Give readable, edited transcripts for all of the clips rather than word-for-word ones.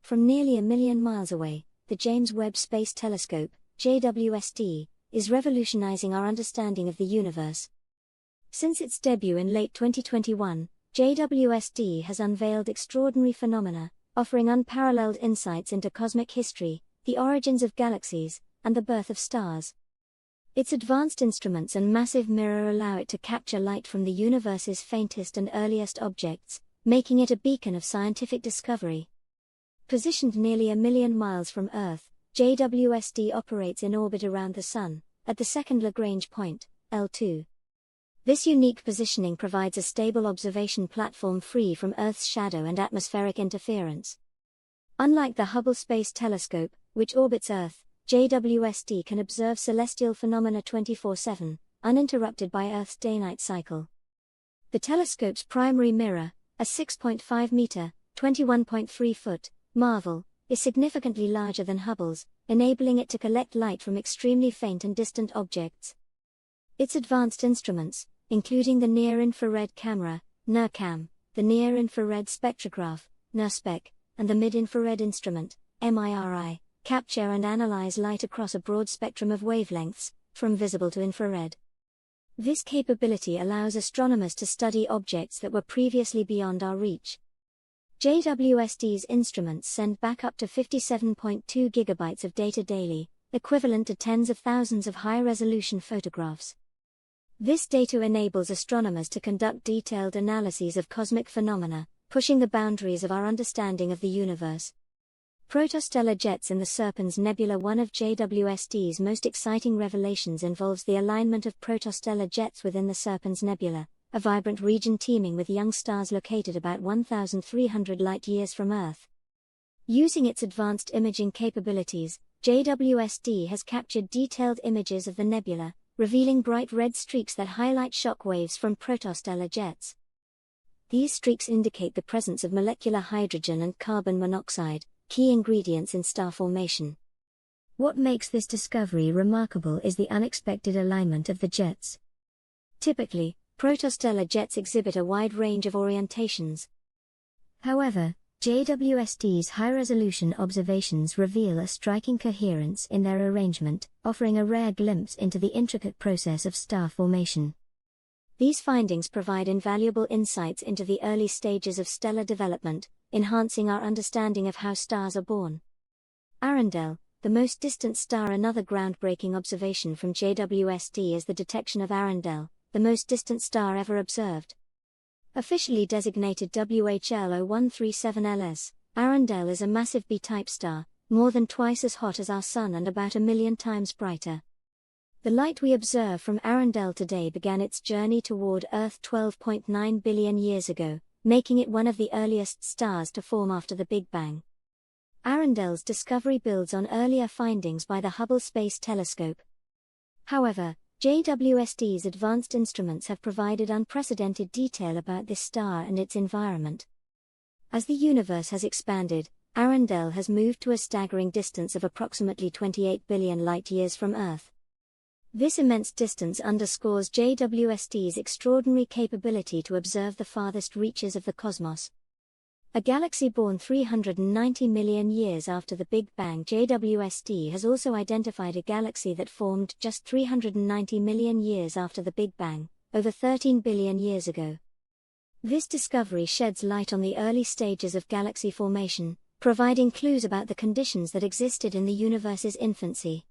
From nearly a million miles away, the James Webb Space Telescope, JWST, is revolutionizing our understanding of the universe. Since its debut in late 2021, JWST has unveiled extraordinary phenomena, offering unparalleled insights into cosmic history, the origins of galaxies, and the birth of stars. Its advanced instruments and massive mirror allow it to capture light from the universe's faintest and earliest objects, making it a beacon of scientific discovery. Positioned nearly a million miles from Earth, JWST operates in orbit around the Sun, at the second Lagrange point, L2. This unique positioning provides a stable observation platform free from Earth's shadow and atmospheric interference. Unlike the Hubble Space Telescope, which orbits Earth, JWST can observe celestial phenomena 24/7, uninterrupted by Earth's day-night cycle. The telescope's primary mirror, a 6.5-meter, 21.3-foot, marvel, is significantly larger than Hubble's, enabling it to collect light from extremely faint and distant objects. Its advanced instruments, including the near-infrared camera, NIRCam, the near-infrared spectrograph, NIRSpec, and the mid-infrared instrument, MIRI, capture and analyze light across a broad spectrum of wavelengths, from visible to infrared. This capability allows astronomers to study objects that were previously beyond our reach. JWST's instruments send back up to 57.2 gigabytes of data daily, equivalent to tens of thousands of high-resolution photographs. This data enables astronomers to conduct detailed analyses of cosmic phenomena, pushing the boundaries of our understanding of the universe. Protostellar jets in the Serpens Nebula. One of JWST's most exciting revelations involves the alignment of protostellar jets within the Serpens Nebula, a vibrant region teeming with young stars located about 1,300 light-years from Earth. Using its advanced imaging capabilities, JWST has captured detailed images of the nebula, revealing bright red streaks that highlight shock waves from protostellar jets. These streaks indicate the presence of molecular hydrogen and carbon monoxide, key ingredients in star formation. What makes this discovery remarkable is the unexpected alignment of the jets. Typically, protostellar jets exhibit a wide range of orientations. However, JWST's high-resolution observations reveal a striking coherence in their arrangement, offering a rare glimpse into the intricate process of star formation. These findings provide invaluable insights into the early stages of stellar development, enhancing our understanding of how stars are born. Arundel, the most distant star. Another groundbreaking observation from JWST is the detection of Arundel, the most distant star ever observed. Officially designated WHL0137LS, Arundel is a massive B-type star, more than twice as hot as our Sun and about 1 million times brighter. The light we observe from Arundel today began its journey toward Earth 12.9 billion years ago, making it one of the earliest stars to form after the Big Bang. Arundel's discovery builds on earlier findings by the Hubble Space Telescope. However, JWST's advanced instruments have provided unprecedented detail about this star and its environment. As the universe has expanded, Arundel has moved to a staggering distance of approximately 28 billion light-years from Earth. This immense distance underscores JWST's extraordinary capability to observe the farthest reaches of the cosmos. A galaxy born 390 million years after the Big Bang, JWST has also identified a galaxy that formed just 390 million years after the Big Bang, over 13 billion years ago. This discovery sheds light on the early stages of galaxy formation, providing clues about the conditions that existed in the universe's infancy.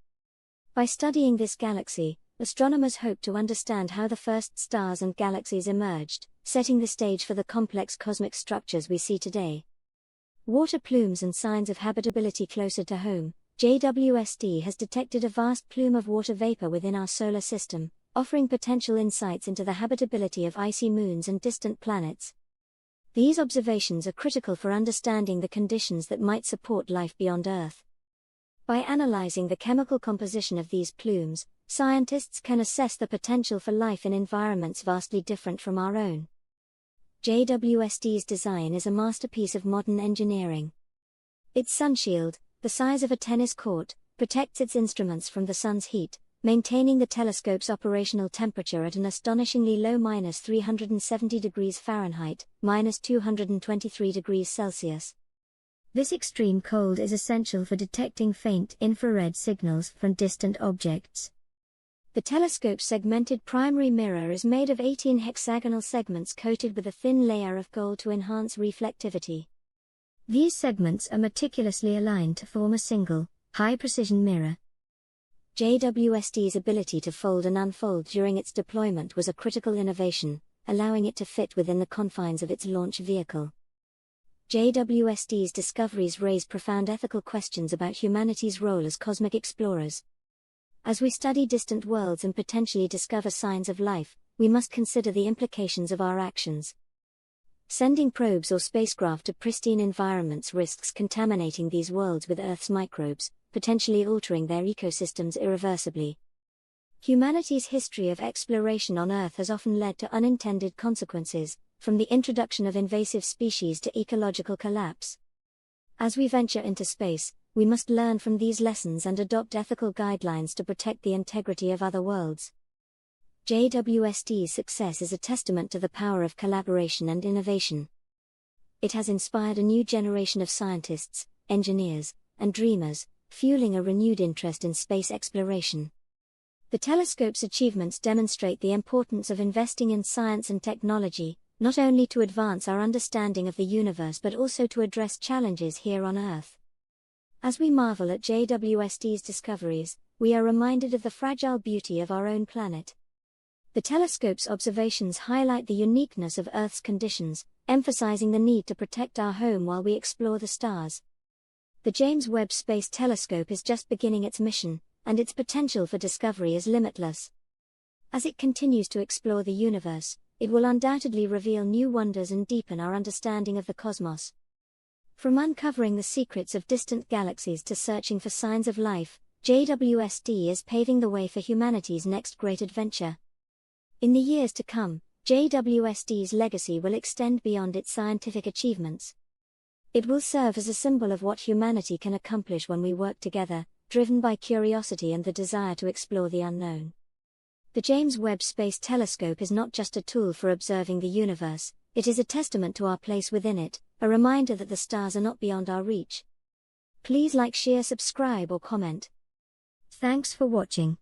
By studying this galaxy, astronomers hope to understand how the first stars and galaxies emerged, setting the stage for the complex cosmic structures we see today. Water plumes and signs of habitability. Closer to home, JWST has detected a vast plume of water vapor within our solar system, offering potential insights into the habitability of icy moons and distant planets. These observations are critical for understanding the conditions that might support life beyond Earth. By analyzing the chemical composition of these plumes, scientists can assess the potential for life in environments vastly different from our own. JWST's design is a masterpiece of modern engineering. Its sunshield, the size of a tennis court, protects its instruments from the sun's heat, maintaining the telescope's operational temperature at an astonishingly low -370 degrees Fahrenheit, -223 degrees Celsius. This extreme cold is essential for detecting faint infrared signals from distant objects. The telescope's segmented primary mirror is made of 18 hexagonal segments coated with a thin layer of gold to enhance reflectivity. These segments are meticulously aligned to form a single, high-precision mirror. JWST's ability to fold and unfold during its deployment was a critical innovation, allowing it to fit within the confines of its launch vehicle. JWST's discoveries raise profound ethical questions about humanity's role as cosmic explorers. As we study distant worlds and potentially discover signs of life, we must consider the implications of our actions. Sending probes or spacecraft to pristine environments risks contaminating these worlds with Earth's microbes, potentially altering their ecosystems irreversibly. Humanity's history of exploration on Earth has often led to unintended consequences, from the introduction of invasive species to ecological collapse. As we venture into space, we must learn from these lessons and adopt ethical guidelines to protect the integrity of other worlds. JWST's success is a testament to the power of collaboration and innovation. It has inspired a new generation of scientists, engineers, and dreamers, fueling a renewed interest in space exploration. The telescope's achievements demonstrate the importance of investing in science and technology, not only to advance our understanding of the universe but also to address challenges here on Earth. As we marvel at JWST's discoveries, we are reminded of the fragile beauty of our own planet. The telescope's observations highlight the uniqueness of Earth's conditions, emphasizing the need to protect our home while we explore the stars. The James Webb Space Telescope is just beginning its mission, and its potential for discovery is limitless. As it continues to explore the universe, it will undoubtedly reveal new wonders and deepen our understanding of the cosmos. From uncovering the secrets of distant galaxies to searching for signs of life, JWST is paving the way for humanity's next great adventure. In the years to come, JWST's legacy will extend beyond its scientific achievements. It will serve as a symbol of what humanity can accomplish when we work together, driven by curiosity and the desire to explore the unknown. The James Webb Space Telescope is not just a tool for observing the universe, it is a testament to our place within it, a reminder that the stars are not beyond our reach. Please like, share, subscribe or comment. Thanks for watching.